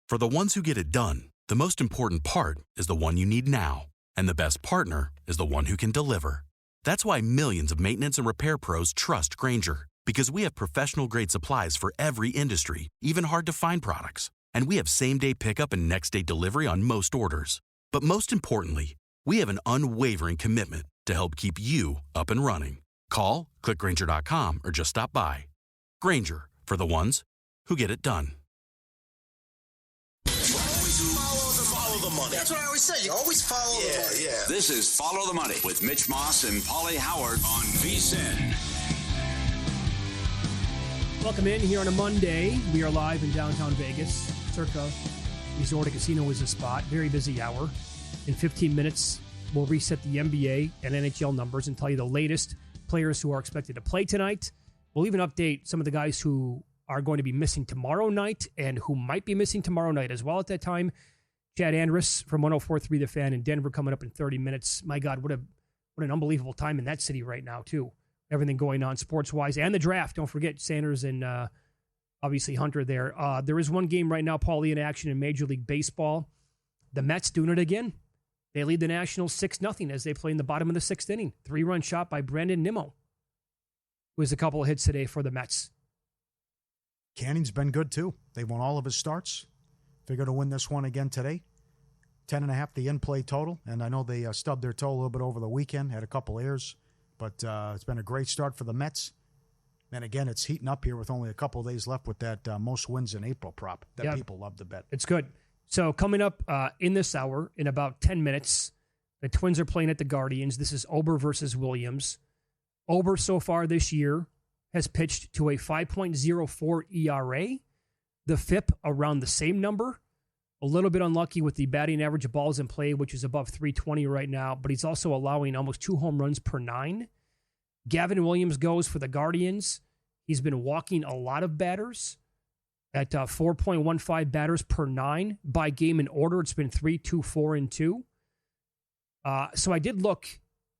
For the ones who get it done, the most important part is the one you need now. And the best partner is the one who can deliver. That's why millions of maintenance and repair pros trust Grainger, because we have professional-grade supplies for every industry, even hard-to-find products. And we have same-day pickup and next-day delivery on most orders. But most importantly, we have an unwavering commitment to help keep you up and running. Call, click Grainger.com, or just stop by. Grainger, for the ones who get it done. Follow the money. That's what I always say. You always follow the money. Yeah. This is Follow the Money with Mitch Moss and Pauly Howard on VSiN. Welcome in here on a Monday. We are live in downtown Vegas. Circa Resort and Casino is the spot. Very busy hour. In 15 minutes, we'll reset the NBA and NHL numbers and tell you the latest players who are expected to play tonight. We'll even update some of the guys who are going to be missing tomorrow night and who might be missing tomorrow night as well at that time. Chad Andrus from 104.3 The Fan in Denver coming up in 30 minutes. My God, what an unbelievable time in that city right now, too. Everything going on sports-wise. And the draft. Don't forget Sanders and obviously Hunter there. There is one game right now, Pauly, in action in Major League Baseball. The Mets doing it again. They lead the Nationals 6-0 as they play in the bottom of the sixth inning. 3-run shot by Brandon Nimmo, who has a couple of hits today for the Mets. Canning's been good, too. They won all of his starts. Figure to win this one again today. 10.5 the in-play total. And I know they stubbed their toe a little bit over the weekend, had a couple errors. But it's been a great start for the Mets. And again, it's heating up here with only a couple of days left with that most wins in April prop that people love to bet. It's good. So coming up in this hour, in about 10 minutes, the Twins are playing at the Guardians. This is Ober versus Williams. Ober so far this year has pitched to a 5.04 ERA. The FIP around the same number. A little bit unlucky with the batting average of balls in play, which is above 320 right now, but he's also allowing almost 2 home runs per 9. Gavin Williams goes for the Guardians. He's been walking a lot of batters at 4.15 batters per 9. By game in order, it's been 3, 2, 4, and 2. So I did look.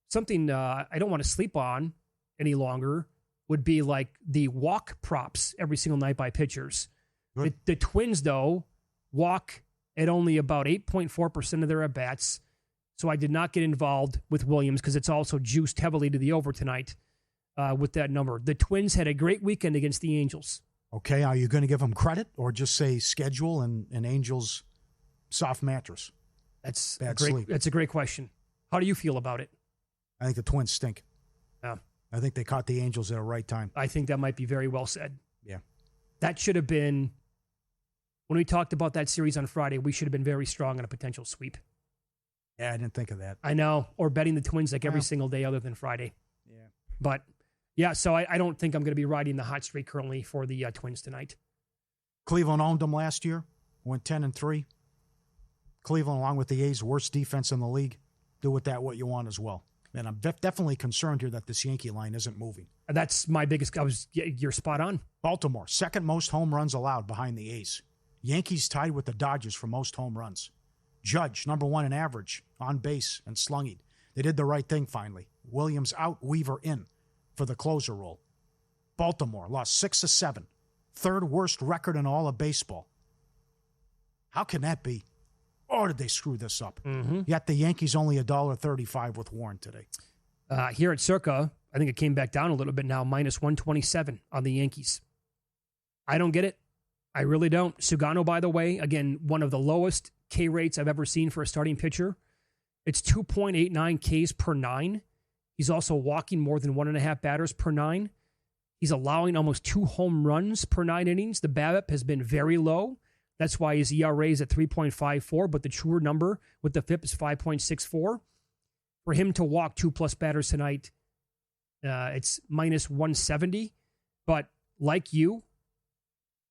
Something I don't want to sleep on any longer would be like the walk props every single night by pitchers. The Twins, though, walk at only about 8.4% of their at-bats. So I did not get involved with Williams because it's also juiced heavily to the over tonight with that number. The Twins had a great weekend against the Angels. Okay, are you going to give them credit or just say schedule and Angels soft mattress? That's a great question. How do you feel about it? I think the Twins stink. Yeah. I think they caught the Angels at the right time. I think that might be very well said. Yeah. That should have been, when we talked about that series on Friday, we should have been very strong on a potential sweep. Yeah, I didn't think of that. I know. Or betting the Twins like every single day other than Friday. Yeah. But, yeah, so I don't think I'm going to be riding the hot streak currently for the Twins tonight. Cleveland owned them last year. Went 10-3. Cleveland, along with the A's, worst defense in the league. Do with that what you want as well. And I'm definitely concerned here that this Yankee line isn't moving. That's my biggest. You're spot on. Baltimore, second most home runs allowed behind the A's. Yankees tied with the Dodgers for most home runs. Judge, number 1 in average, on base, and slugging. They did the right thing finally. Williams out, Weaver in for the closer role. Baltimore lost 6 of 7. Third worst record in all of baseball. How can that be? Or did they screw this up? Mm-hmm. Yet the Yankees only $1.35 with Warren today. Here at Circa, I think it came back down a little bit now, minus 127 on the Yankees. I don't get it. I really don't. Sugano, by the way, again, one of the lowest K rates I've ever seen for a starting pitcher. It's 2.89 Ks per 9. He's also walking more than 1.5 batters per 9. He's allowing almost 2 home runs per 9 innings. The BABIP has been very low. That's why his ERA is at 3.54, but the truer number with the FIP is 5.64. For him to walk 2+ batters tonight, it's minus 170. But like you,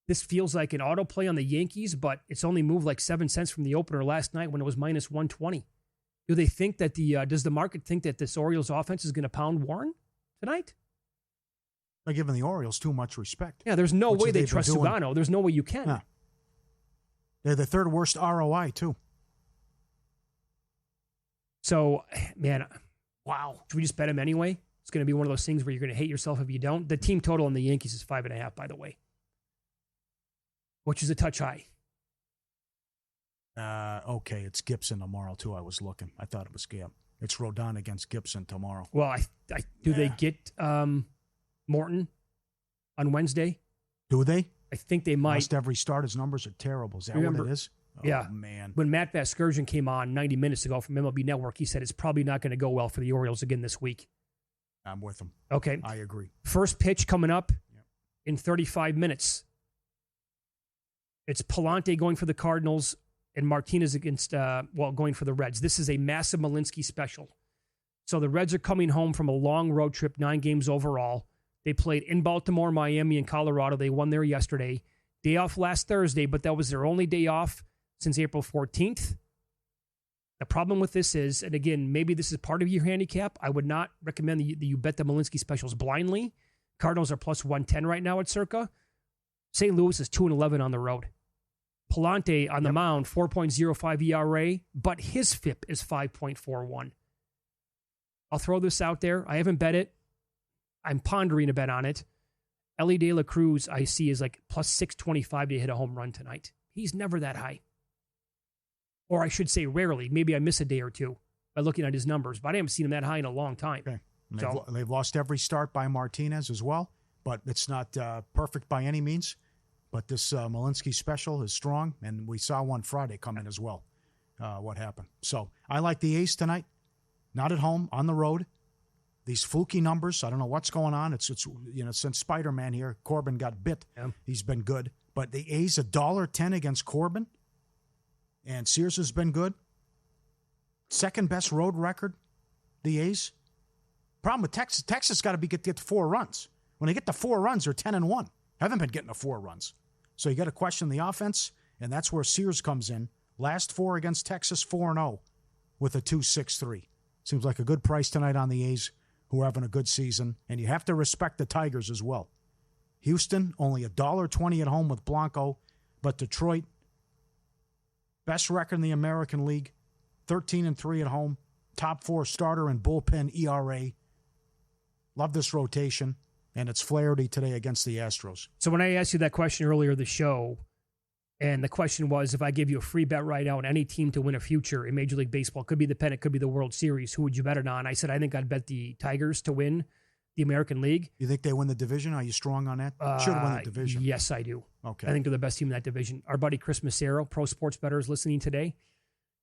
this feels like an autoplay on the Yankees, but it's only moved like 7 cents from the opener last night when it was minus 120. Do they think that does the market think that this Orioles offense is going to pound Warren tonight? They're giving the Orioles too much respect. Yeah, there's no way they trust Sugano. There's no way you can. Yeah. They're the third worst ROI, too. So, man, wow. Should we just bet him anyway? It's going to be one of those things where you're going to hate yourself if you don't. The team total on the Yankees is 5.5, by the way, which is a touch high. Okay, it's Gibson tomorrow, too. I was looking. I thought it was Gab. It's Rodon against Gibson tomorrow. Well, do they get Morton on Wednesday? Do they? I think they might. Must every start. His numbers are terrible. Is that what it is? Oh, yeah. Man. When Matt Vasgersian came on 90 minutes ago from MLB Network, he said it's probably not going to go well for the Orioles again this week. I'm with him. Okay. I agree. First pitch coming up in 35 minutes. It's Palante going for the Cardinals and Martinez against, going for the Reds. This is a massive Malinsky special. So the Reds are coming home from a long road trip, 9 games overall. They played in Baltimore, Miami, and Colorado. They won there yesterday. Day off last Thursday, but that was their only day off since April 14th. The problem with this is, and again, maybe this is part of your handicap. I would not recommend that you bet the Malinsky specials blindly. Cardinals are plus 110 right now at Circa. St. Louis is 2-11 on the road. Palante on the mound, 4.05 ERA, but his FIP is 5.41. I'll throw this out there. I haven't bet it. I'm pondering a bet on it. Ellie De La Cruz, I see, is like plus 625 to hit a home run tonight. He's never that high. Or I should say rarely. Maybe I miss a day or two by looking at his numbers, but I haven't seen him that high in a long time. Okay. They've lost every start by Martinez as well, but it's not perfect by any means. But this Malinsky special is strong, and we saw one Friday come in as well. What happened? So I like the A's tonight. Not at home, on the road. These fluky numbers, I don't know what's going on. It's since Spider-Man here, Corbin got bit. Yeah. He's been good. But the A's $1.10 against Corbin, and Sears has been good. Second best road record, the A's. Problem with Texas, Texas got to get 4 runs. When they get to 4 runs, they're 10-1. Haven't been getting to 4 runs. So you got to question the offense, and that's where Sears comes in. Last 4 against Texas, 4-0 with a 2.63. Seems like a good price tonight on the A's, who are having a good season. And you have to respect the Tigers as well. Houston, only $1.20 at home with Blanco. But Detroit, best record in the American League, 13-3 at home. Top 4 starter and bullpen ERA. Love this rotation. And it's Flaherty today against the Astros. So when I asked you that question earlier in the show, and the question was, if I give you a free bet right now on any team to win a future in Major League Baseball, could be the pennant, could be the World Series, who would you bet it on? I said, I think I'd bet the Tigers to win the American League. You think they win the division? Are you strong on that? Should win the division. Yes, I do. Okay. I think they're the best team in that division. Our buddy Chris Massero, pro sports bettor, is listening today.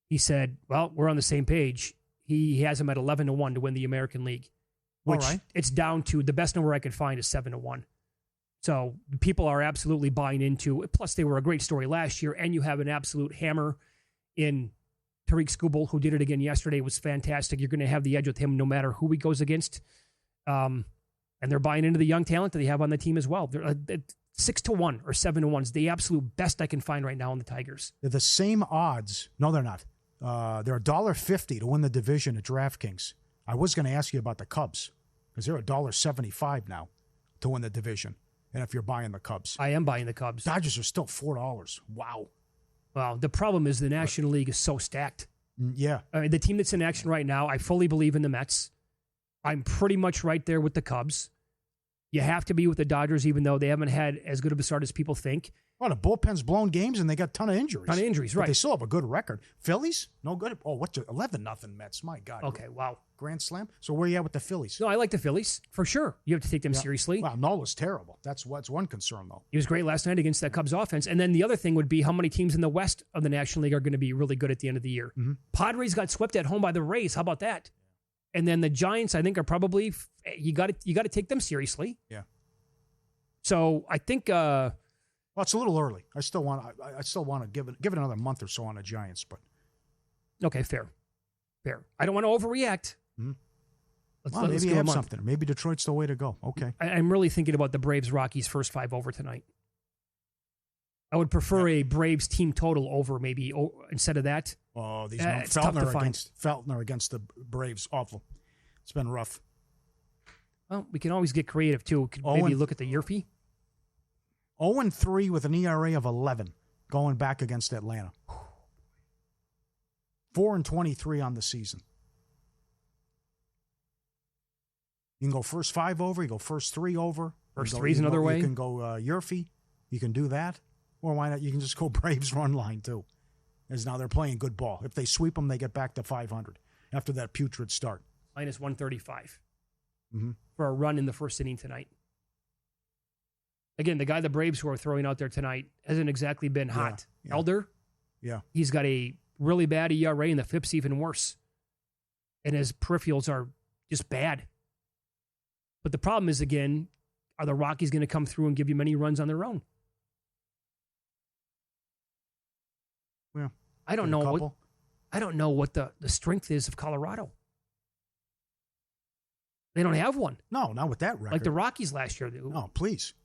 He said, well, we're on the same page. He has them at 11-1 to win the American League. Which all right. It's down to, the best number I could find is 7-1. So people are absolutely buying into it. Plus, they were a great story last year, and you have an absolute hammer in Tariq Skubal, who did it again yesterday. It was fantastic. You're going to have the edge with him no matter who he goes against. And they're buying into the young talent that they have on the team as well. They're 6-1 or 7-1 is the absolute best I can find right now on the Tigers. They're the same odds. No, they're not. They're $1.50 to win the division at DraftKings. I was going to ask you about the Cubs, because they're $1.75 now to win the division. And if you're buying the Cubs. I am buying the Cubs. Dodgers are still $4. Wow. Well, the problem is the National League is so stacked. Yeah. The team that's in action right now, I fully believe in the Mets. I'm pretty much right there with the Cubs. You have to be with the Dodgers, even though they haven't had as good of a start as people think. Well, the bullpen's blown games, and they got a ton of injuries. Right. But they still have a good record. Phillies? No good. Oh, what's 11-0 Mets? My God. Okay, wow. Grand slam. So where are you at with the Phillies? No, I like the Phillies, for sure. You have to take them seriously. Well, Nola's terrible. That's one concern, though. He was great last night against that Cubs offense. And then the other thing would be how many teams in the West of the National League are going to be really good at the end of the year. Mm-hmm. Padres got swept at home by the Rays. How about that? And then the Giants, I think, are probably, you got to take them seriously. Yeah. So I think... well, it's a little early. I still want to give it another month or so on the Giants, but okay, fair. I don't want to overreact. Mm-hmm. Let's maybe you have something. Maybe Detroit's the way to go. Okay. I'm really thinking about the Braves-Rockies first 5 over tonight. I would prefer a Braves team total over maybe instead of that. Oh, these Feltner against the Braves, awful. It's been rough. Well, we can always get creative too. Could maybe look at the Yerfie. 0-3 with an ERA of 11 going back against Atlanta. 4-23 on the season. You can go first 5 over. You go first 3 over. First 3's another way. You can go Yerfie. You can do that. Or why not? You can just go Braves run line too. as now they're playing good ball. If they sweep them, they get back to 500 after that putrid start. Minus 135 for a run in the first inning tonight. Again, the guy the Braves who are throwing out there tonight hasn't exactly been hot. Yeah. Elder, he's got a really bad ERA, and the FIP's even worse. And his peripherals are just bad. But the problem is, again, are the Rockies going to come through and give you many runs on their own? Yeah, I don't know what the strength is of Colorado. They don't have one. No, not with that record. Like the Rockies last year. No, please.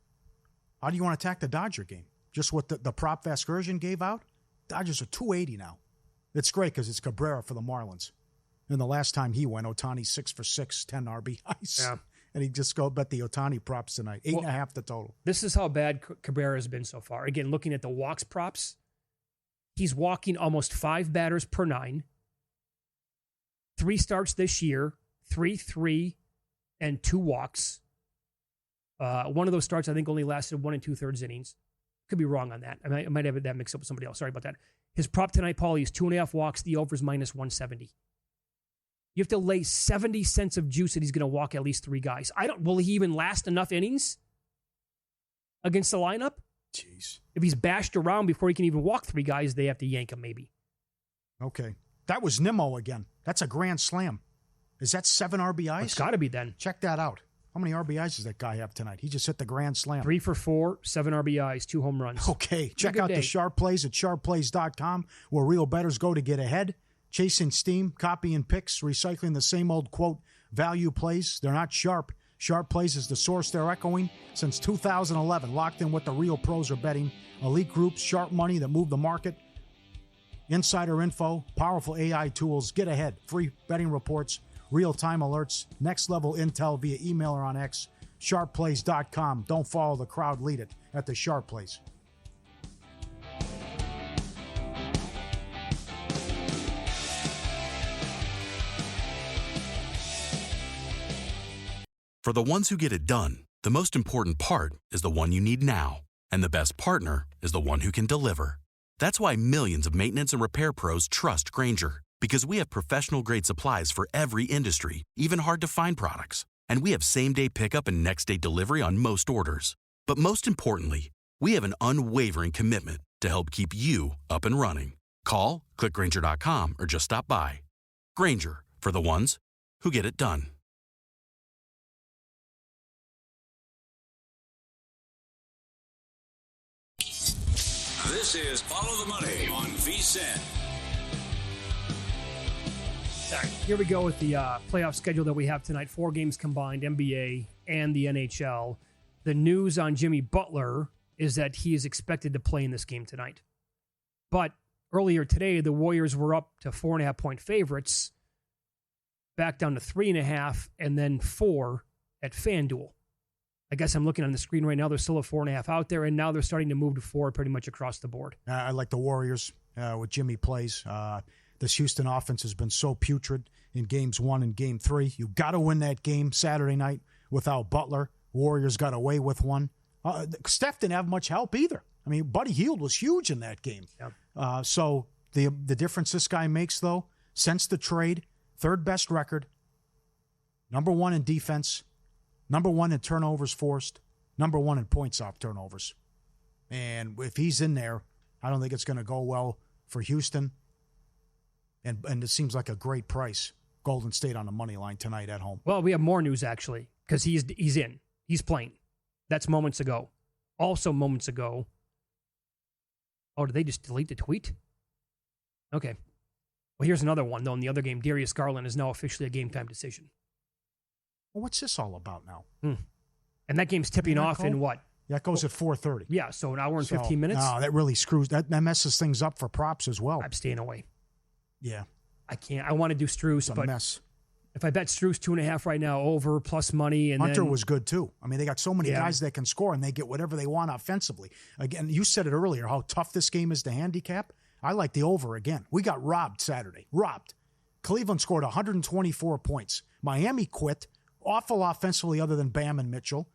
How do you want to attack the Dodger game? Just what the prop Vasgersian gave out? Dodgers are 280 now. It's great because it's Cabrera for the Marlins. And the last time he went, Ohtani 6 for 6, 10 RBIs. Yeah. And he just go bet the Ohtani props tonight. 8.5 the total. This is how bad Cabrera has been so far. Again, looking at the walks props, he's walking almost 5 batters per 9. 3 starts this year, 3, and 2 walks. One of those starts, I think, only lasted 1 2/3 innings. Could be wrong on that. I might have that mixed up with somebody else. Sorry about that. His prop tonight, Pauly, is 2.5 walks. The over's minus 170. You have to lay 70 cents of juice that he's going to walk at least 3 guys. Will he even last enough innings against the lineup? Jeez. If he's bashed around before he can even walk 3 guys, they have to yank him maybe. Okay. That was Nimmo again. That's a grand slam. Is that 7 RBIs? It's got to be then. Check that out. How many RBIs does that guy have tonight? He just hit the grand slam. 3 for 4, 7 RBIs, 2 home runs. Okay. Check out the Sharp Plays at sharpplays.com, where real bettors go to get ahead. Chasing steam, copying picks, recycling the same old, quote, value plays. They're not sharp. Sharp Plays is the source they're echoing since 2011. Locked in what the real pros are betting. Elite groups, sharp money that move the market. Insider info, powerful AI tools. Get ahead. Free betting reports, real-time alerts, next-level intel via email or on X. Sharpplays.com. Don't follow the crowd. Lead it at the Sharp Plays. For the ones who get it done, the most important part is the one you need now. And the best partner is the one who can deliver. That's why millions of maintenance and repair pros trust Grainger, because we have professional-grade supplies for every industry, even hard-to-find products. And we have same-day pickup and next-day delivery on most orders. But most importantly, we have an unwavering commitment to help keep you up and running. Call, click Grainger.com, or just stop by. Grainger, for the ones who get it done. This is Follow the Money on VSiN. All right, here we go with the playoff schedule that we have tonight. 4 games combined, NBA and the NHL. The news on Jimmy Butler is that he is expected to play in this game tonight. But earlier today, the Warriors were up to 4.5-point favorites, back down to 3.5, and then 4 at FanDuel. I guess I'm looking on the screen right now. There's still a 4.5 out there, and now they're starting to move to 4 pretty much across the board. I like the Warriors with Jimmy plays. This Houston offense has been so putrid in games 1 and game 3. You got to win that game Saturday night without Butler. Warriors got away with one. Steph didn't have much help either. I mean, Buddy Hield was huge in that game. Yep. So the difference this guy makes, though, since the trade, 3rd best record, number 1 in defense, number 1 in turnovers forced, number 1 in points off turnovers. And if he's in there, I don't think it's going to go well for Houston. And it seems like a great price. Golden State on the money line tonight at home. Well, we have more news, actually, because he's in. He's playing. That's moments ago. Also moments ago. Oh, did they just delete the tweet? Okay. Well, here's another one, though. In the other game, Darius Garland is now officially a game-time decision. Well, what's this all about now? And that game's tipping off in what? That goes at 4:30. Yeah, so an hour and 15 minutes? No, that really screws. That messes things up for props as well. I'm staying away. Yeah. I can't. I want to do Strus, but mess. If I bet Strus 2.5 right now, over plus money, and Hunter was good too. I mean, they got so many guys that can score, and they get whatever they want offensively. Again, you said it earlier how tough this game is to handicap. I like the over again. We got robbed Saturday. Robbed. Cleveland scored 124 points. Miami quit. Awful offensively, other than Bam and Mitchell.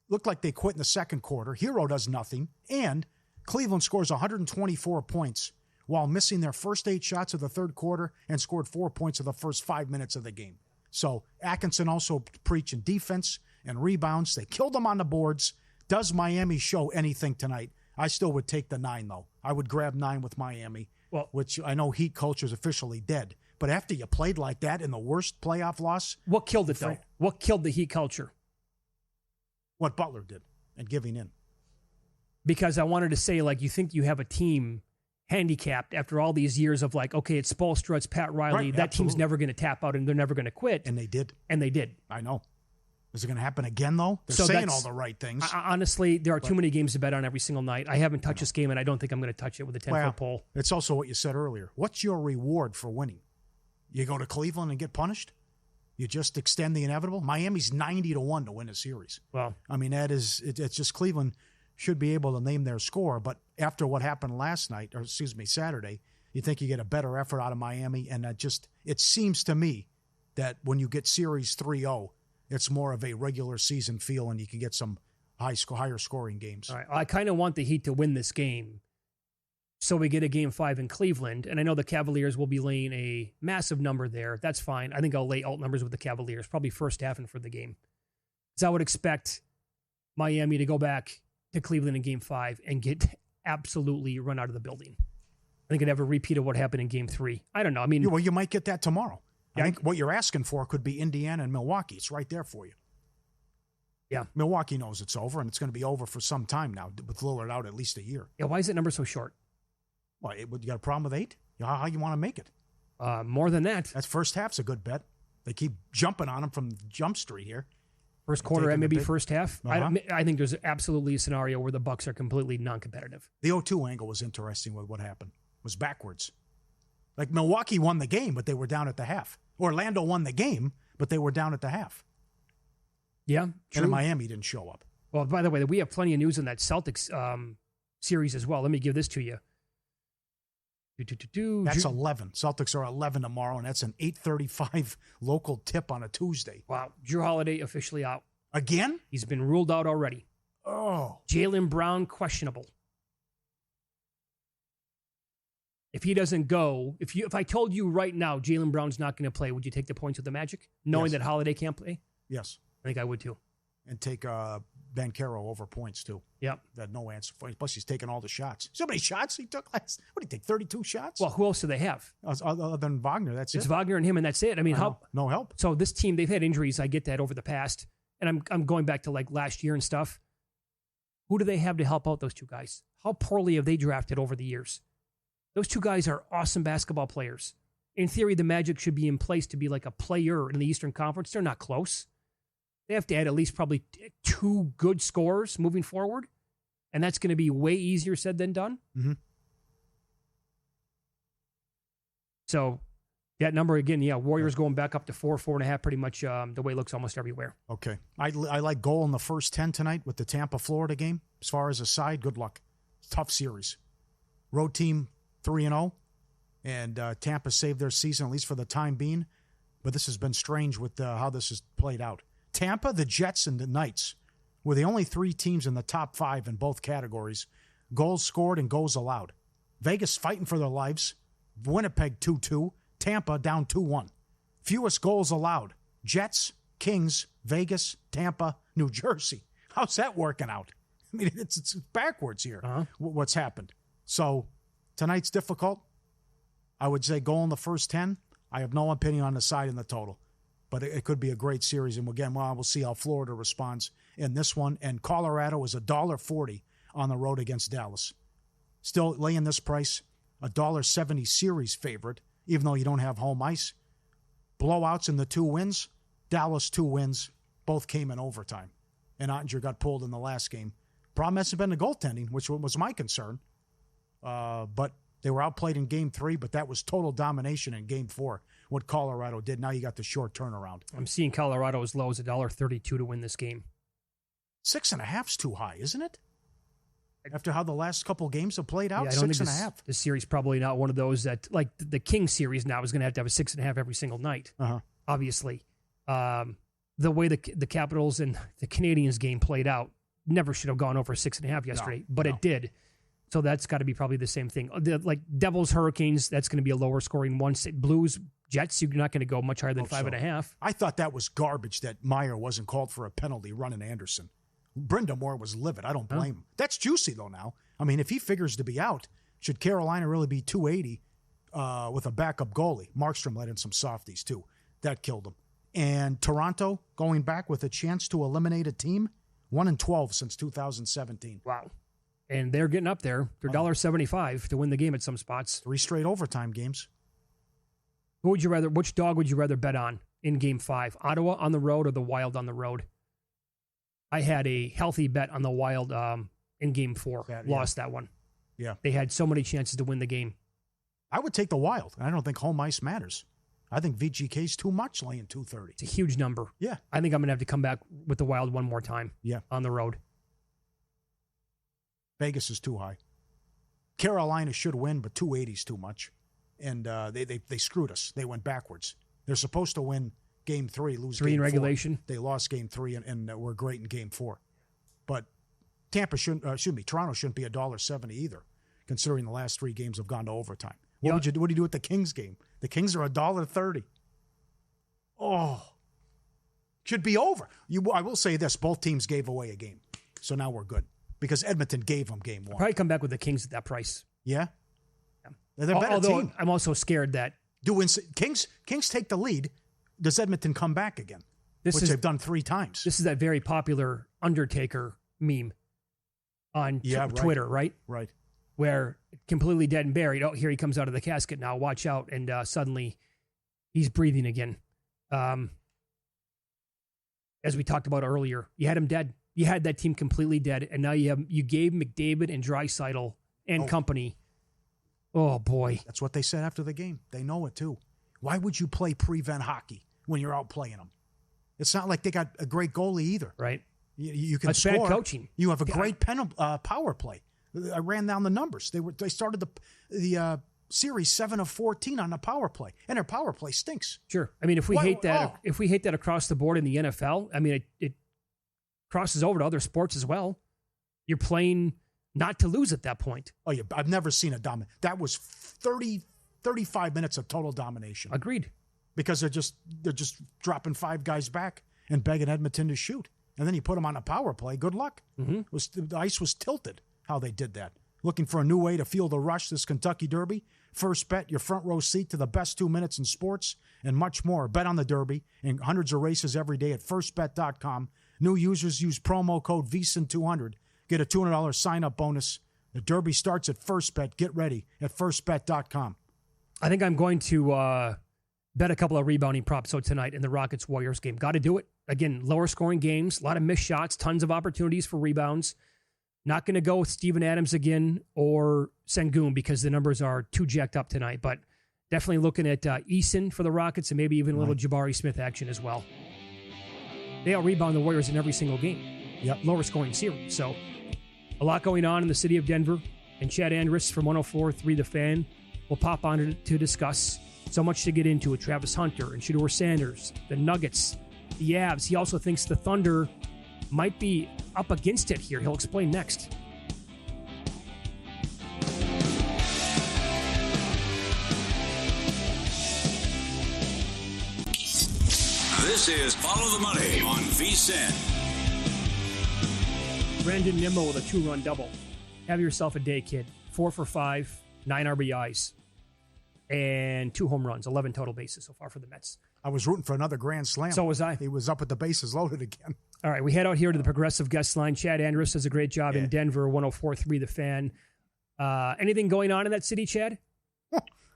Looked like they quit in the second quarter. Hero does nothing, and Cleveland scores 124 points while missing their first 8 shots of the third quarter and scored 4 points in the first 5 minutes of the game. So Atkinson also preaching defense and rebounds. They killed them on the boards. Does Miami show anything tonight? I still would take the 9, though. I would grab 9 with Miami, which I know Heat culture is officially dead. But after you played like that in the worst playoff loss. What killed it, though? What killed the Heat culture? What Butler did and giving in. Because I wanted to say, like, you think you have a team handicapped after all these years of like, okay, it's Spoelstra, it's Pat Riley. Right, that absolutely. team's never going to tap out and they're never going to quit. And they did. I know. Is it going to happen again, though? They're saying all the right things. Honestly, there are too many games to bet on every single night. I haven't touched this game, and I don't think I'm going to touch it with a 10-foot pole. It's also what you said earlier. What's your reward for winning? You go to Cleveland and get punished? You just extend the inevitable? Miami's 90-1 to win a series. Well, I mean, it's just Cleveland should be able to name their score. But after what happened Saturday, you think you get a better effort out of Miami. And it seems to me that when you get series 3-0, it's more of a regular season feel and you can get some higher scoring games. All right. I kind of want the Heat to win this game so we get a game 5 in Cleveland. And I know the Cavaliers will be laying a massive number there. That's fine. I think I'll lay alt numbers with the Cavaliers, probably first half and for the game. Because I would expect Miami to go back to Cleveland in game 5 and get absolutely run out of the building. I think it'd have a repeat of what happened in game 3. I don't know. I mean, well, you might get that tomorrow. I think what you're asking for could be Indiana and Milwaukee. It's right there for you. Yeah. Milwaukee knows it's over, and it's going to be over for some time now, with Lillard out at least a year. Yeah, why is that number so short? Well, you got a problem with 8? How you want to make it? More than that. That first half's a good bet. They keep jumping on them from Jump Street here. First quarter and maybe first half. I think there's absolutely a scenario where the Bucks are completely non-competitive. The 0-2 angle was interesting with what happened. It was backwards. Like Milwaukee won the game, but they were down at the half. Orlando won the game, but they were down at the half. Yeah, true. And Miami didn't show up. Well, by the way, we have plenty of news in that Celtics series as well. Let me give this to you. That's 11. Celtics are 11 tomorrow, and that's an 8:35 local tip on a Tuesday. Wow. Drew Holiday officially out. Again? He's been ruled out already. Oh. Jaylen Brown, questionable. If he doesn't go, if I told you right now Jaylen Brown's not going to play, would you take the points with the Magic, knowing that Holiday can't play? Yes. I think I would too. And take Banchero over points too. Yep. That no answer. Plus, he's taking all the shots. So many shots he took last. What did he take? 32 shots? Well, who else do they have? Other than Wagner, that's it. It's Wagner and him, and that's it. I mean, no help. So this team, they've had injuries. I get that over the past, and I'm going back to like last year and stuff. Who do they have to help out those two guys? How poorly have they drafted over the years? Those two guys are awesome basketball players. In theory, the Magic should be in place to be like a player in the Eastern Conference. They're not close. They have to add at least probably 2 good scorers moving forward, and that's going to be way easier said than done. Mm-hmm. So that number again, Warriors going back up to 4.5, pretty much the way it looks almost everywhere. Okay. I like goal in the first 10 tonight with the Tampa-Florida game. As far as a side, good luck. Tough series. Road team 3-0, and Tampa saved their season, at least for the time being. But this has been strange with how this has played out. Tampa, the Jets, and the Knights were the only 3 teams in the top 5 in both categories. Goals scored and goals allowed. Vegas fighting for their lives. Winnipeg 2-2. Tampa down 2-1. Fewest goals allowed. Jets, Kings, Vegas, Tampa, New Jersey. How's that working out? I mean, it's backwards here, what's happened. So tonight's difficult. I would say goal in the first 10. I have no opinion on the side in the total. But it could be a great series. And again, we'll see how Florida responds in this one. And Colorado is $1.40 on the road against Dallas. Still laying this price, $1.70 series favorite, even though you don't have home ice. Blowouts in the 2 wins. Dallas 2 wins. Both came in overtime. And Ottinger got pulled in the last game. Problem hasn't been the goaltending, which was my concern. But they were outplayed in Game 3, but that was total domination in Game 4, what Colorado did. Now you got the short turnaround. I'm seeing Colorado as low as $1.32 to win this game. 6.5's too high, isn't it? After how the last couple games have played out, I don't 6.5. This series probably not one of those that, like the King series now is going to have a 6.5 every single night, obviously. The way the Capitals and the Canadiens game played out never should have gone over 6.5 yesterday, but it did. So that's got to be probably the same thing. Like Devils, Hurricanes, that's going to be a lower scoring one. Blues, Jets, you're not going to go much higher than 5.5. I thought that was garbage that Meyer wasn't called for a penalty running Anderson. Brindamore was livid. I don't blame him. That's juicy, though, now. I mean, if he figures to be out, should Carolina really be 280 with a backup goalie? Markstrom let in some softies, too. That killed him. And Toronto going back with a chance to eliminate a team, 1-12 since 2017. Wow. And they're getting up there. They're $1.75 to win the game at some spots. 3 straight overtime games. Which dog would you rather bet on in Game 5? Ottawa on the road or the Wild on the road? I had a healthy bet on the Wild in Game 4. Lost that one. Yeah. They had so many chances to win the game. I would take the Wild. I don't think home ice matters. I think VGK's too much laying 230. It's a huge number. Yeah. I think I'm going to have to come back with the Wild one more time. Yeah. On the road. Vegas is too high. Carolina should win, but 280 is too much. And they screwed us. They went backwards. They're supposed to win Game 3, lose 3 Game in 4. regulation. They lost Game 3 and were great in Game 4. But Toronto shouldn't be $1.70 either, considering the last 3 games have gone to overtime. What do you do with the Kings game? The Kings are $1.30. Oh, should be over. I will say this: both teams gave away a game, so now we're good because Edmonton gave them Game 1. I'll probably come back with the Kings at that price. Yeah. They're a better team. I'm also scared that Kings take the lead. Does Edmonton come back again? Which they've done 3 times. This is that very popular Undertaker meme on Twitter, right? Right. Where completely dead and buried. Oh, here he comes out of the casket now. Watch out. And suddenly he's breathing again. As we talked about earlier, you had him dead. You had that team completely dead. And now you gave McDavid and Draisaitl and company. Oh, boy. That's what they said after the game. They know it, too. Why would you play prevent hockey when you're out playing them? It's not like they got a great goalie either. Right. You can That's score. bad coaching. You have a great power play. I ran down the numbers. They started the series 7 of 14 on the power play, and their power play stinks. Sure. I mean, if we hate that across the board in the NFL, I mean, it crosses over to other sports as well. You're playing not to lose at that point. Oh yeah, I've never seen a dominant. That was 35 minutes of total domination. Agreed. Because they're just dropping 5 guys back and begging Edmonton to shoot, and then you put them on a power play. Good luck. Mm-hmm. The ice was tilted. How they did that. Looking for a new way to feel the rush this Kentucky Derby? First bet, your front row seat to the best 2 minutes in sports and much more. Bet on the Derby and hundreds of races every day at firstbet.com. New users use promo code VSIN200. Get a $200 sign-up bonus. The Derby starts at First Bet. Get ready at firstbet.com. I think I'm going to bet a couple of rebounding props tonight in the Rockets-Warriors game. Got to do it. Again, lower scoring games, a lot of missed shots, tons of opportunities for rebounds. Not going to go with Steven Adams again or Sengun because the numbers are too jacked up tonight. But definitely looking at Eason for the Rockets and maybe even a little Jabari Smith action as well. They out-rebound the Warriors in every single game. Yep. Lower scoring series. So a lot going on in the city of Denver. And Chad Andrus from 104.3 The Fan will pop on to discuss. So much to get into with Travis Hunter and Shedeur Sanders, the Nuggets, the Avs. He also thinks the Thunder might be up against it here. He'll explain next. This is Follow the Money on VSIN. Brandon Nimmo with a 2-run double. Have yourself a day, kid. 4 for 5, 9 RBIs, and 2 home runs, 11 total bases so far for the Mets. I was rooting for another grand slam. So was I. He was up with the bases loaded again. All right, we head out here to the Progressive Guest Line. Chad Andrus does a great job in Denver, 104.3 The Fan. Anything going on in that city, Chad?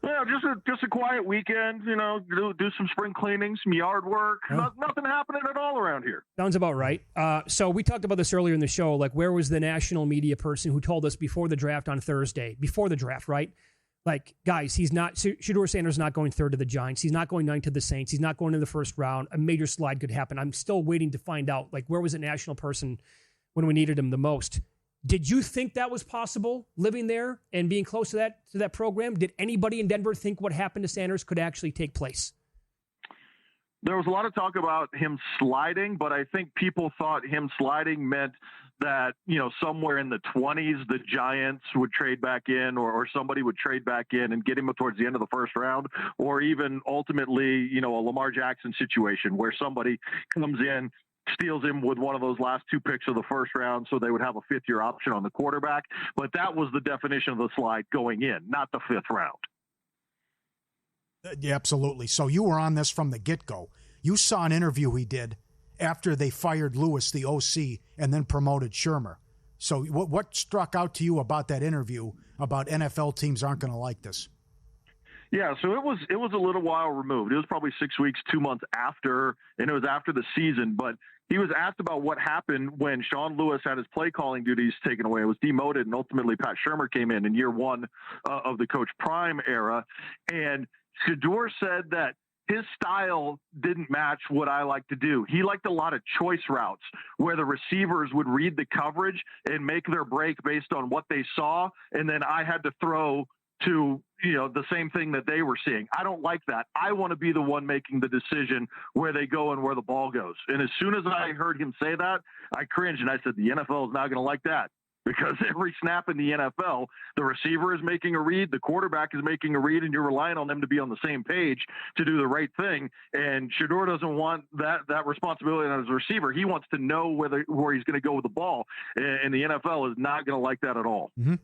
Yeah, just a quiet weekend, do some spring cleaning, some yard work. Nothing happening at all around here. Sounds about right. So we talked about this earlier in the show, like where was the national media person who told us before the draft on Thursday, before the draft, right? Like, guys, Shedeur Sanders not going 3rd to the Giants. He's not going 9th to the Saints. He's not going in the first round. A major slide could happen. I'm still waiting to find out, like, where was the national person when we needed him the most? Did you think that was possible, living there and being close to that program? Did anybody in Denver think what happened to Sanders could actually take place? There was a lot of talk about him sliding, but I think people thought him sliding meant that, somewhere in the 20s, the Giants would trade back in or somebody would trade back in and get him towards the end of the first round, or even ultimately, a Lamar Jackson situation where somebody comes in, steals him with one of those last 2 picks of the first round, so they would have a 5th-year option on the quarterback. But that was the definition of the slide going in, not the 5th round. Yeah, absolutely. So you were on this from the get-go. You saw an interview he did after they fired Lewis, the OC, and then promoted Shermer. So what struck out to you about that interview about NFL teams aren't going to like this? Yeah, so it was a little while removed. It was probably 6 weeks, 2 months after, and it was after the season. But he was asked about what happened when Sean Lewis had his play calling duties taken away. It was demoted, and ultimately Pat Shermer came in year 1 of the Coach Prime era. And Shedeur said that his style didn't match what I like to do. He liked a lot of choice routes where the receivers would read the coverage and make their break based on what they saw, and then I had to throw to, the same thing that they were seeing. I don't like that. I want to be the one making the decision where they go and where the ball goes. And as soon as I heard him say that, I cringed and I said, the NFL is not going to like that. Because every snap in the NFL, the receiver is making a read, the quarterback is making a read, and you're relying on them to be on the same page to do the right thing. And Shedeur doesn't want that responsibility on his receiver. He wants to know where he's going to go with the ball. And the NFL is not going to like that at all. Mm-hmm.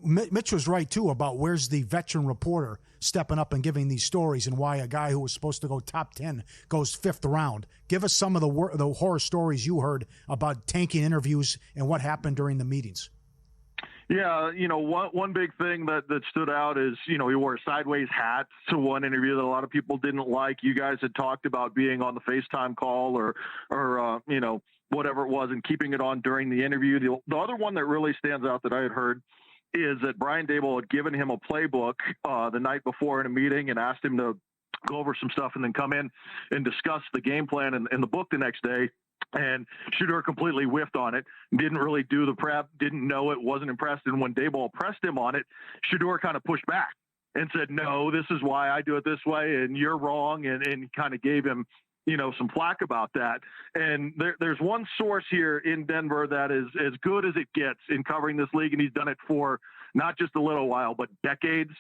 Mitch was right, too, about where's the veteran reporter stepping up and giving these stories and why a guy who was supposed to go top 10 goes 5th round. Give us some of the horror stories you heard about tanking interviews and what happened during the meetings. Yeah, one big thing that stood out is, he wore a sideways hat to one interview that a lot of people didn't like. You guys had talked about being on the FaceTime call or whatever it was and keeping it on during the interview. The other one that really stands out that I had heard is that Brian Daboll had given him a playbook the night before in a meeting and asked him to go over some stuff and then come in and discuss the game plan and the book the next day. And Shedeur completely whiffed on it, didn't really do the prep, didn't know it, wasn't impressed. And when Daboll pressed him on it, Shedeur kind of pushed back and said, no, this is why I do it this way, and you're wrong, and kind of gave him some flack about that. And there's one source here in Denver that is as good as it gets in covering this league, and he's done it for not just a little while, but decades.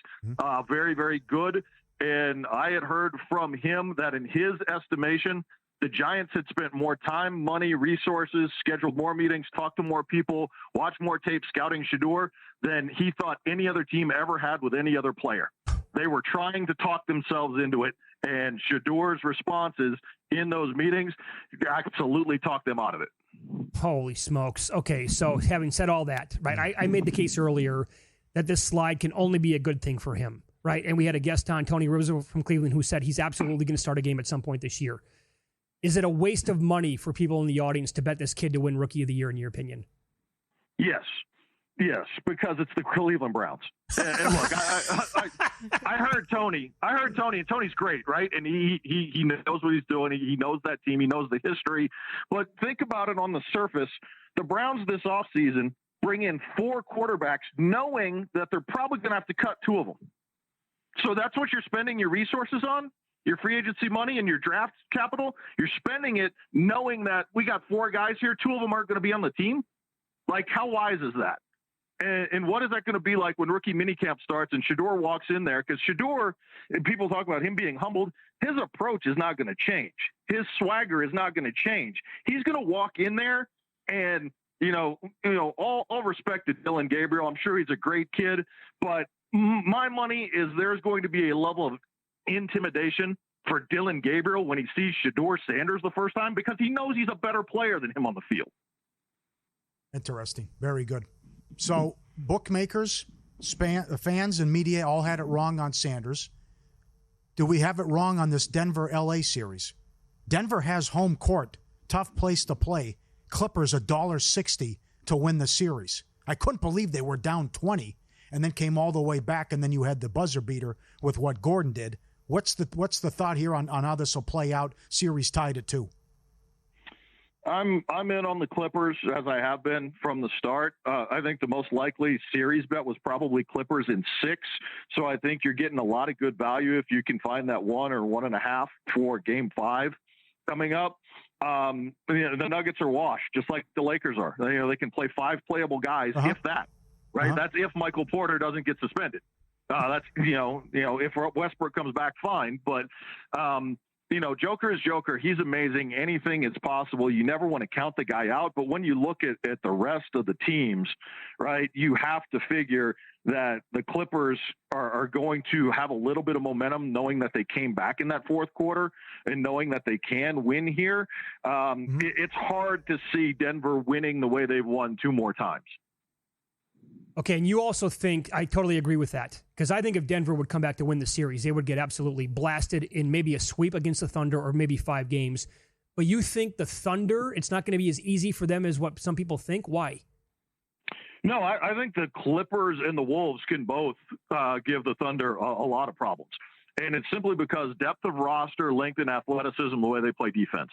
Very, very good. And I had heard from him that in his estimation, the Giants had spent more time, money, resources, scheduled more meetings, talked to more people, watched more tape scouting Shedeur than he thought any other team ever had with any other player. They were trying to talk themselves into it, and Shedeur's responses in those meetings absolutely talked them out of it. Holy smokes. Okay, so having said all that, right, I made the case earlier that this slide can only be a good thing for him, right? And we had a guest on, Tony Roosevelt from Cleveland, who said he's absolutely going to start a game at some point this year. Is it a waste of money for people in the audience to bet this kid to win Rookie of the Year, in your opinion? Yes, because it's the Cleveland Browns. And look, I heard Tony. And Tony's great, right? And he knows what he's doing. He knows that team. He knows the history. But think about it on the surface. The Browns this offseason bring in 4 quarterbacks knowing that they're probably going to have to cut 2 of them. So that's what you're spending your resources on? Your free agency money and your draft capital? You're spending it knowing that we got 4 guys here. 2 of them aren't going to be on the team. Like, how wise is that? And what is that going to be like when rookie minicamp starts and Shedeur walks in there? Because Shedeur, and people talk about him being humbled, his approach is not going to change. His swagger is not going to change. He's going to walk in there and, all respect to Dylan Gabriel. I'm sure he's a great kid, but my money is there's going to be a level of intimidation for Dylan Gabriel when he sees Shedeur Sanders the first time, because he knows he's a better player than him on the field. Interesting. Very good. So bookmakers, fans, and media all had it wrong on Sanders. Do we have it wrong on this Denver-LA series? Denver has home court. Tough place to play. Clippers $1.60 to win the series. I couldn't believe they were down 20 and then came all the way back, and then you had the buzzer beater with what Gordon did. What's the thought here on how this will play out? Series tied at 2. I'm in on the Clippers, as I have been from the start. I think the most likely series bet was probably Clippers in 6. So I think you're getting a lot of good value if you can find that 1 or 1.5 for Game 5 coming up. the Nuggets are washed, just like the Lakers are. They can play 5 playable guys, if that, right? That's if Michael Porter doesn't get suspended. That's, if Westbrook comes back, fine. But, Joker is Joker. He's amazing. Anything is possible. You never want to count the guy out. But when you look at the rest of the teams, right, you have to figure that the Clippers are going to have a little bit of momentum, knowing that they came back in that fourth quarter and knowing that they can win here. It's hard to see Denver winning the way they've won 2 more times. Okay, and you also think, I totally agree with that, because I think if Denver would come back to win the series, they would get absolutely blasted in maybe a sweep against the Thunder or maybe 5 games. But you think the Thunder, it's not going to be as easy for them as what some people think? Why? No, I think the Clippers and the Wolves can both give the Thunder a lot of problems. And it's simply because depth of roster, length, and athleticism, the way they play defense.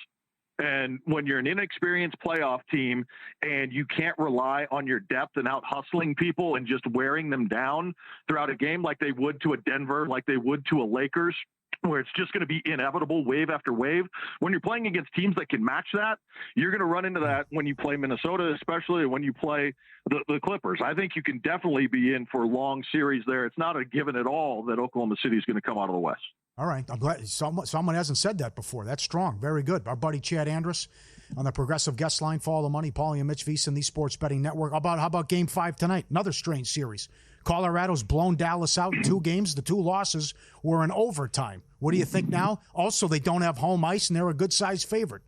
And when you're an inexperienced playoff team and you can't rely on your depth and out hustling people and just wearing them down throughout a game like they would to a Denver, like they would to a Lakers, where it's just going to be inevitable wave after wave. When you're playing against teams that can match that, you're going to run into that when you play Minnesota, especially when you play the Clippers. I think you can definitely be in for a long series there. It's not a given at all that Oklahoma City is going to come out of the West. All right. I'm glad someone hasn't said that before. That's strong. Very good. Our buddy Chad Andrus on the Progressive Guest Line. Follow the money. Pauly and Mitch VSiN, the Sports Betting Network. How about Game 5 tonight? Another strange series. Colorado's blown Dallas out in 2 games. The 2 losses were in overtime. What do you think now? Also, they don't have home ice, and they're a good-sized favorite.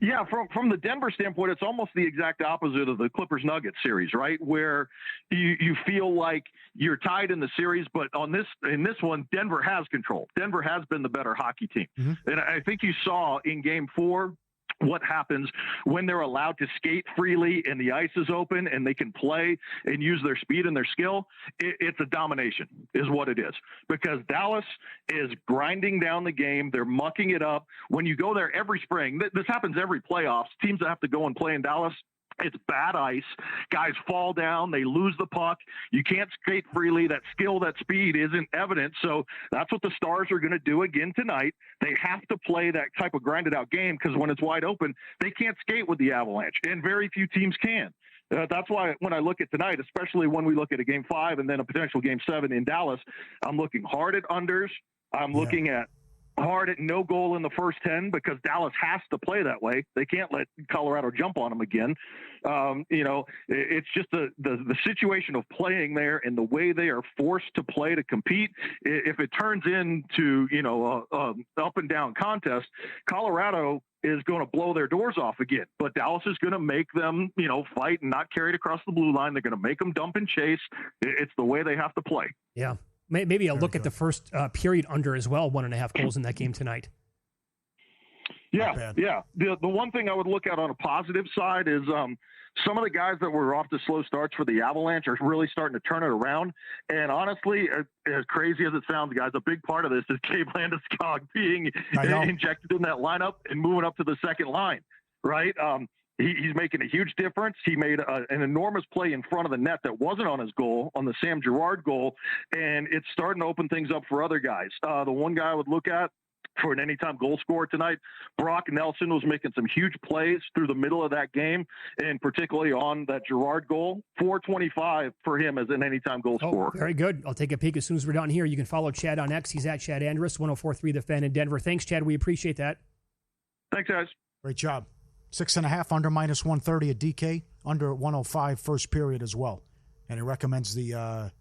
Yeah, from the Denver standpoint, it's almost the exact opposite of the Clippers-Nuggets series, right? Where you feel like you're tied in the series, but in this one, Denver has control. Denver has been the better hockey team. Mm-hmm. And I think you saw in Game 4 what happens when they're allowed to skate freely and the ice is open and they can play and use their speed and their skill. It's a domination is what it is, because Dallas is grinding down the game. They're mucking it up. When you go there every spring, this happens every playoffs, teams that have to go and play in Dallas, it's bad ice. Guys fall down. They lose the puck. You can't skate freely. That skill, that speed isn't evident. So that's what the Stars are going to do again tonight. They have to play that type of grinded out game, because when it's wide open, they can't skate with the Avalanche, and very few teams can. That's why when I look at tonight, especially when we look at a Game 5 and then a potential Game 7 in Dallas, I'm looking hard at unders. I'm looking at hard at no goal in the first 10, because Dallas has to play that way. They can't let Colorado jump on them again. It's just the situation of playing there and the way they are forced to play to compete. If it turns into, up and down contest, Colorado is going to blow their doors off again, but Dallas is going to make them, fight and not carry it across the blue line. They're going to make them dump and chase. It's the way they have to play. Yeah. Maybe I'll look at the first period under as well, 1.5 goals in that game tonight. Yeah. The one thing I would look at on a positive side is some of the guys that were off to slow starts for the Avalanche are really starting to turn it around. And honestly, as crazy as it sounds, guys, a big part of this is Gabe Landeskog being injected in that lineup and moving up to the second line, right? He's making a huge difference. He made an enormous play in front of the net that wasn't on his goal, on the Sam Girard goal, and it's starting to open things up for other guys. The one guy I would look at for an anytime goal scorer tonight, Brock Nelson was making some huge plays through the middle of that game, and particularly on that Girard goal. 425 for him as an anytime goal scorer. Very good. I'll take a peek as soon as we're done here. You can follow Chad on X. He's at Chad Andrus, 104.3 The Fan in Denver. Thanks, Chad. We appreciate that. Thanks, guys. Great job. 6.5 under -130 at DK, under 105 first period as well. And he recommends the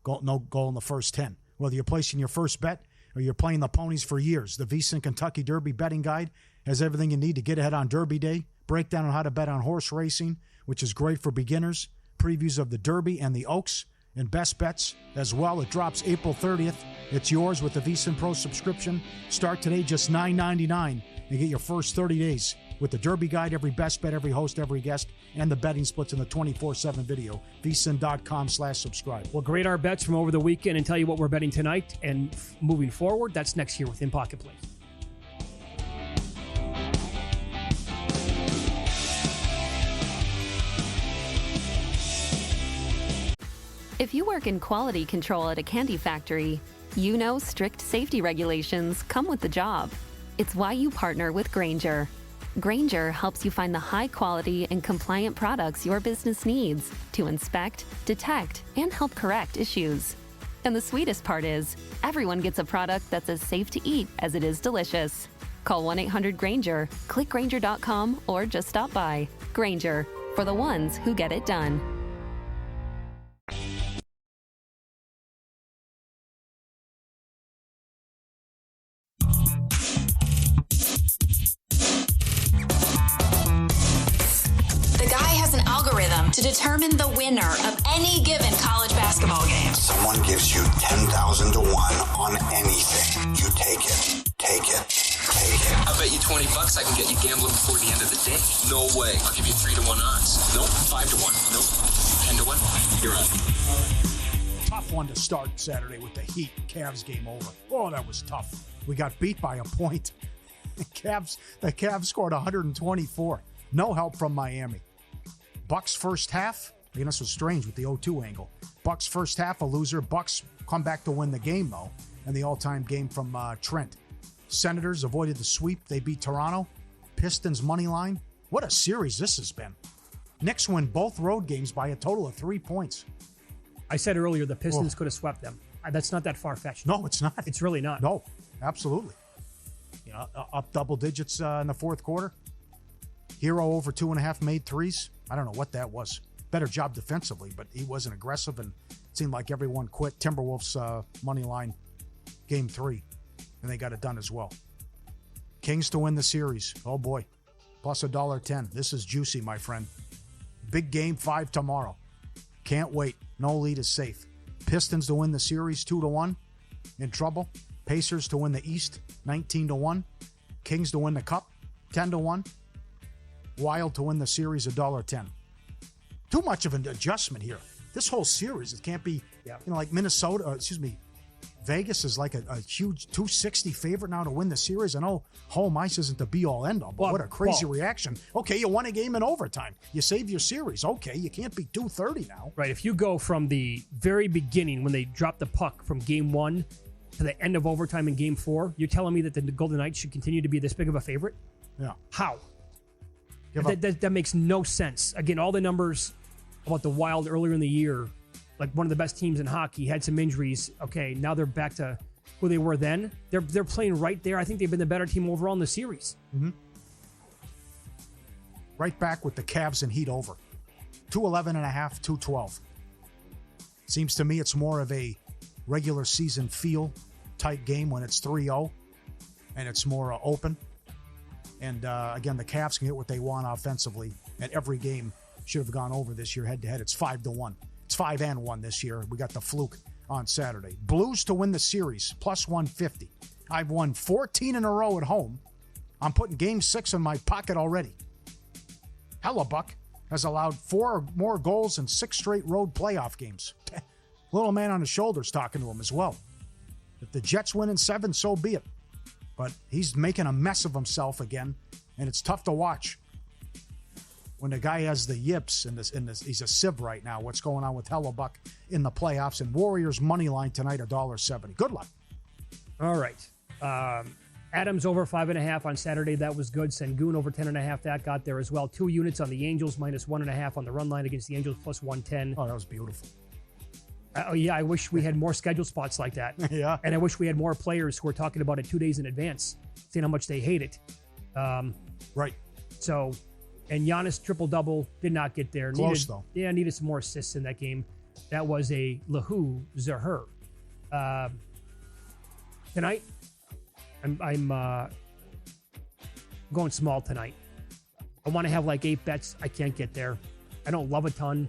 no goal in the first 10. Whether you're placing your first bet or you're playing the ponies for years, the VSiN Kentucky Derby betting guide has everything you need to get ahead on Derby Day, breakdown on how to bet on horse racing, which is great for beginners, previews of the Derby and the Oaks, and best bets as well. It drops April 30th. It's yours with the VSiN Pro subscription. Start today, just $9.99. You get your first 30 days with the Derby Guide, every best bet, every host, every guest, and the betting splits in the 24/7 video. VSiN.com/subscribe. We'll grade our bets from over the weekend and tell you what we're betting tonight and moving forward. That's next here within Pocket Place. If you work in quality control at a candy factory, you know strict safety regulations come with the job. It's why you partner with Grainger, Grainger helps you find the high-quality and compliant products your business needs to inspect, detect, and help correct issues. And the sweetest part is, everyone gets a product that's as safe to eat as it is delicious. Call 1-800-GRAINGER, click Grainger.com, or just stop by. Grainger, for the ones who get it done. To determine the winner of any given college basketball game. Someone gives you 10,000 to 1 on anything. You take it. Take it. Take it. I bet you $20 I can get you gambling before the end of the day. No way. I'll give you 3 to 1 odds. Nope. 5 to 1. Nope. 10 to 1. You're up. Tough one to start Saturday with the Heat. Cavs game over. Oh, that was tough. We got beat by a point. The Cavs scored 124. No help from Miami. Bucks first half. Again, this was strange with the 0-2 angle. Bucks first half, a loser. Bucks come back to win the game, though, and the all-time game from Trent. Senators avoided the sweep. They beat Toronto. Pistons money line. What a series this has been. Knicks win both road games by a total of 3 points. I said earlier the Pistons could have swept them. That's not that far-fetched. No, it's not. It's really not. No, absolutely. You know, up double digits in the fourth quarter. Hero over 2.5 made threes. I don't know what that was. Better job defensively, but he wasn't aggressive, and it seemed like everyone quit. Timberwolves money line game 3, and they got it done as well. Kings to win the series. Oh, boy. Plus $1.10. This is juicy, my friend. Big game 5 tomorrow. Can't wait. No lead is safe. Pistons to win the series 2-1. In trouble. Pacers to win the East 19-1. Kings to win the Cup 10-1. Wild to win the series $1.10. Too much of an adjustment here. This whole series, it can't be, like Minnesota, Vegas is like a huge 260 favorite now to win the series. I know home ice isn't the be-all, end-all, but what a crazy reaction. Okay, you won a game in overtime. You saved your series. Okay, you can't be 230 now. Right, if you go from the very beginning when they dropped the puck from game 1 to the end of overtime in game 4, you're telling me that the Golden Knights should continue to be this big of a favorite? Yeah. How? That makes no sense. Again, all the numbers about the Wild earlier in the year, like one of the best teams in hockey, had some injuries. Okay, now they're back to who they were then. They're playing right there. I think they've been the better team overall in the series. Mm-hmm. Right back with the Cavs and Heat over. 211.5, 212. Seems to me it's more of a regular season feel type game when it's 3-0 and it's more open. And again, the Cavs can get what they want offensively, and every game should have gone over this year head-to-head. It's 5-1. It's 5-1 this year. We got the fluke on Saturday. Blues to win the series, plus 150. I've won 14 in a row at home. I'm putting Game 6 in my pocket already. Hellebuck has allowed 4 or more goals in 6 straight road playoff games. Little man on his shoulders talking to him as well. If the Jets win in 7, so be it. But he's making a mess of himself again, and it's tough to watch. When the guy has the yips and he's a sieve right now. What's going on with Hellebuck in the playoffs? And Warriors money line tonight $1.70. Good luck. All right. Adams over 5.5 on Saturday. That was good. Sengun over 10.5. That got there as well. 2 units on the Angels, minus 1.5 on the run line against the Angels, plus 110. Oh, that was beautiful. I wish we had more schedule spots like that. Yeah. And I wish we had more players who are talking about it 2 days in advance, saying how much they hate it. Right. So, and Giannis triple-double did not get there. Close, though. Yeah, needed some more assists in that game. That was a Lahu Zahur. Tonight, I'm going small tonight. I want to have like 8 bets. I can't get there. I don't love a ton.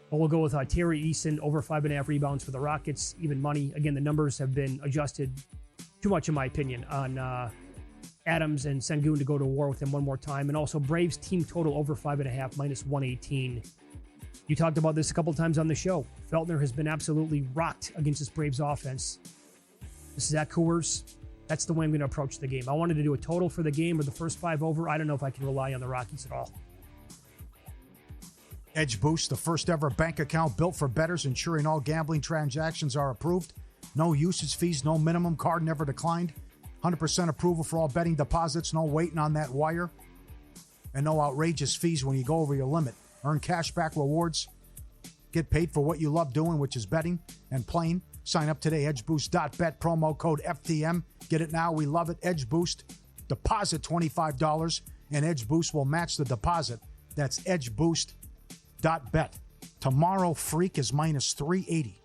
But we'll go with Terry Eason over 5.5 rebounds for the Rockets. Even money. Again, the numbers have been adjusted too much, in my opinion, on Adams and Sengun to go to war with him one more time. And also Braves team total over 5.5, minus 118. You talked about this a couple times on the show. Feltner has been absolutely rocked against this Braves offense. This is at Coors. That's the way I'm going to approach the game. I wanted to do a total for the game or the first 5 over. I don't know if I can rely on the Rockies at all. Edge Boost, the first ever bank account built for bettors, ensuring all gambling transactions are approved. No usage fees, no minimum, card never declined. 100% approval for all betting deposits, no waiting on that wire. and no outrageous fees when you go over your limit. Earn cashback rewards. Get paid for what you love doing, which is betting and playing. Sign up today, edgeboost.bet, promo code FTM. Get it now. We love it. Edge Boost. Deposit $25, and Edge Boost will match the deposit. That's edgeboost.bet. Tomorrow, Freak is minus 380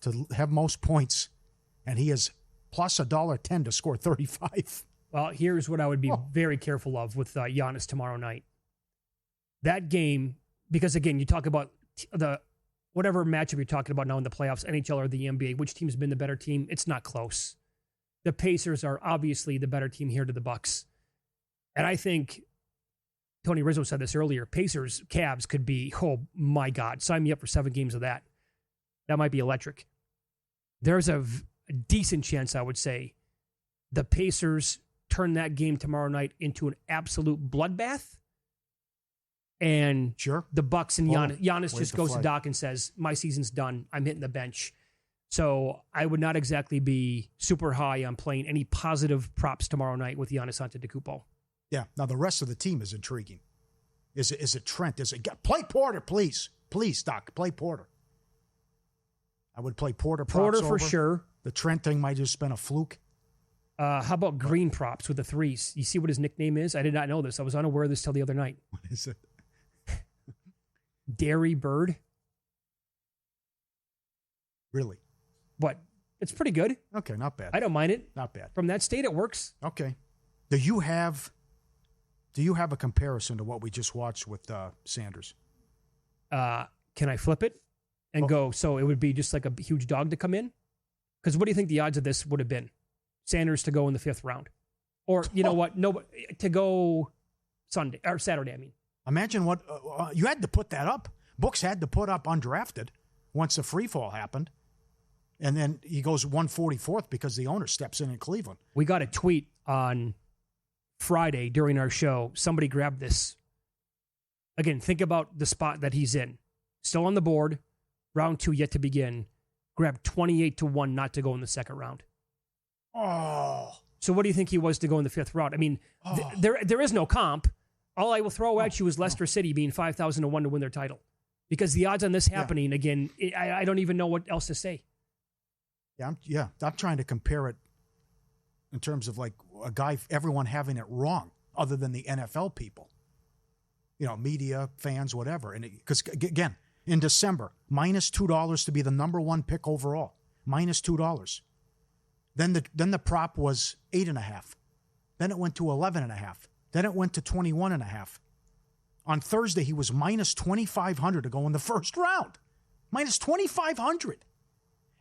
to have most points, and he is plus $1.10 to score 35. Well, here's what I would be very careful of with Giannis tomorrow night. That game, because again, you talk about the whatever matchup you're talking about now in the playoffs, NHL or the NBA, which team's been the better team? It's not close. The Pacers are obviously the better team here to the Bucks. And I think Tony Rizzo said this earlier. Pacers, Cavs could be, oh my God, sign me up for 7 games of that. That might be electric. There's a decent chance, I would say, the Pacers turn that game tomorrow night into an absolute bloodbath. And sure, the Bucks and Giannis just goes to Doc and says, my season's done. I'm hitting the bench. So I would not exactly be super high on playing any positive props tomorrow night with Giannis Antetokounmpo. Yeah. Now the rest of the team is intriguing. Is it Trent? Play Porter, please? Please, Doc, play Porter. I would play Porter props for sure. The Trent thing might just been a fluke. How about Green props with the threes? You see what his nickname is? I did not know this. I was unaware of this till the other night. What is it? Dairy Bird. Really? What? It's pretty good. Okay, not bad. I don't mind it. Not bad. From that state, it works. Okay. Do you have a comparison to what we just watched with Sanders? Can I flip it and go, so it would be just like a huge dog to come in? Because what do you think the odds of this would have been? Sanders to go in the 5th round. Or, you know what? No, to go Sunday or Saturday, I mean. Imagine what you had to put that up. Books had to put up undrafted once the free fall happened. And then he goes 144th because the owner steps in Cleveland. We got a tweet on Friday during our show. Somebody grabbed this. Again, think about the spot that he's in. Still on the board. Round 2 yet to begin. Grabbed 28-1 not to go in the 2nd round. Oh. So what do you think he was to go in the 5th round? I mean, there is no comp. All I will throw at you is Leicester City being 5,000-1 to win their title. Because the odds on this happening, again, I don't even know what else to say. Yeah, I'm trying to compare it in terms of like a guy, everyone having it wrong other than the NFL people. You know, media, fans, whatever. And because, again, in December, minus $2 to be the number 1 pick overall. Minus $2. Then the prop was 8.5. Then it went to 11.5. Then it went to 21.5. On Thursday, he was minus 2,500 to go in the 1st round. Minus 2,500.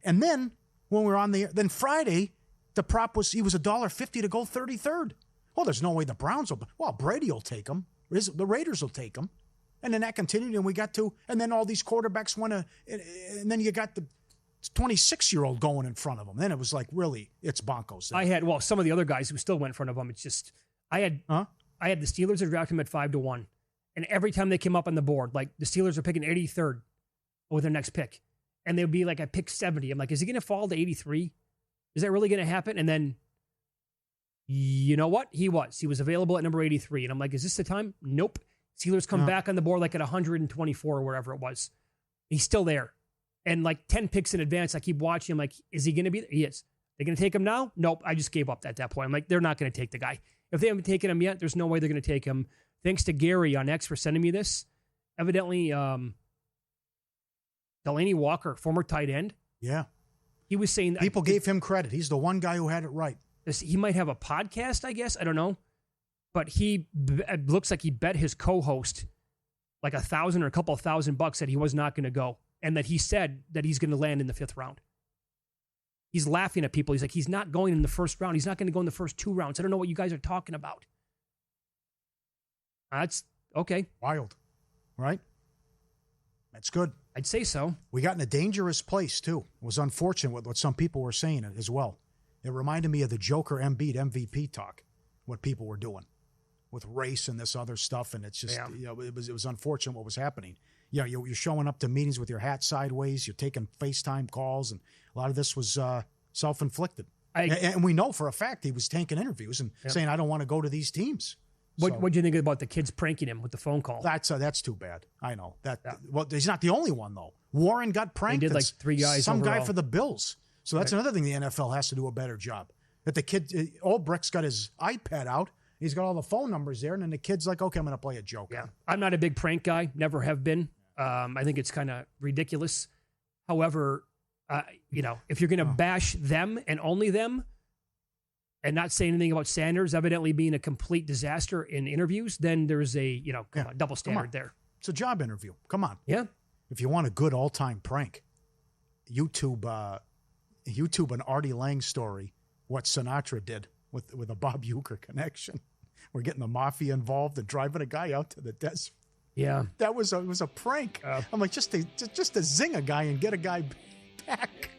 And then when we were on then Friday, the prop was, he was $1.50 to go 33rd. Well, there's no way the Browns will, Brady will take him. The Raiders will take him. And then that continued, and then all these quarterbacks went and then you got the 26-year-old going in front of him. Then it was like, really, it's bonkos. I had, some of the other guys who still went in front of him. It's just, I had the Steelers that drafted him at 5-1. And every time they came up on the board, like the Steelers are picking 83rd with their next pick. And they would be like at pick 70. I'm like, is he going to fall to 83? Is that really going to happen? And then, you know what? He was available at number 83. And I'm like, is this the time? Nope. Steelers come back on the board like at 124 or wherever it was. He's still there. And like 10 picks in advance, I keep watching him like, is he going to be there? He is. They're going to take him now? Nope. I just gave up at that point. I'm like, they're not going to take the guy. If they haven't taken him yet, there's no way they're going to take him. Thanks to Gary on X for sending me this. Evidently, Delaney Walker, former tight end. Yeah. He was saying... People gave him credit. He's the one guy who had it right. He might have a podcast, I guess. I don't know. But it looks like he bet his co-host like $1,000 or a couple $1,000 that he was not going to go. And that he said that he's going to land in the 5th round. He's laughing at people. He's like, he's not going in the 1st round. He's not going to go in the first 2 rounds. I don't know what you guys are talking about. That's okay. Wild, right? That's good. I'd say so. We got in a dangerous place, too. It was unfortunate with what some people were saying as well. It reminded me of the Joker Embiid MVP talk, what people were doing with race and this other stuff. And it's just, it was unfortunate what was happening. Yeah, you're showing up to meetings with your hat sideways. You're taking FaceTime calls. And a lot of this was self-inflicted. And we know for a fact he was taking interviews and saying, I don't want to go to these teams. What do you think about the kids pranking him with the phone call? That's too bad. I know that. Yeah. Well, he's not the only one though. Warren got pranked. They did like 3 guys. Some overall. guy for the Bills. So that's another thing the NFL has to do a better job. That the kid, Olbricht's got his iPad out. He's got all the phone numbers there, and then the kid's like, "Okay, I'm going to play a joke." Yeah, I'm not a big prank guy. Never have been. I think it's kind of ridiculous. However, if you're going to bash them and only them, and not say anything about Sanders evidently being a complete disaster in interviews, then there's a double standard there. It's a job interview. Come on. Yeah. If you want a good all-time prank, YouTube an Artie Lang story, what Sinatra did with a Bob Uecker connection. We're getting the mafia involved and driving a guy out to the desert. Yeah. That was a prank. I'm like, just to zing a guy and get a guy back.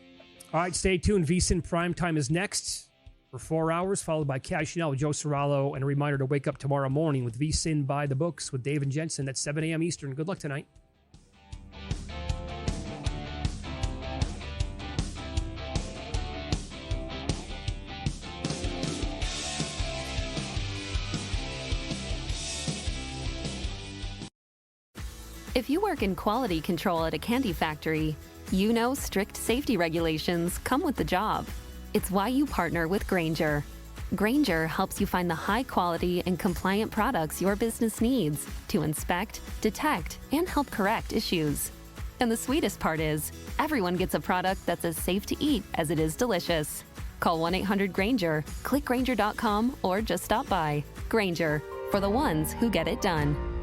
All right, stay tuned. VSiN Primetime is next for 4 hours, followed by Cash Chanel, Joe Serralo, and a reminder to wake up tomorrow morning with VSiN by the books with Dave and Jensen at 7 a.m. Eastern. Good luck tonight. If you work in quality control at a candy factory, you know strict safety regulations come with the job. It's why you partner with Grainger. Grainger helps you find the high quality and compliant products your business needs to inspect, detect, and help correct issues. And the sweetest part is, everyone gets a product that's as safe to eat as it is delicious. Call 1-800-GRAINGER, click Grainger.com, or just stop by. Grainger, for the ones who get it done.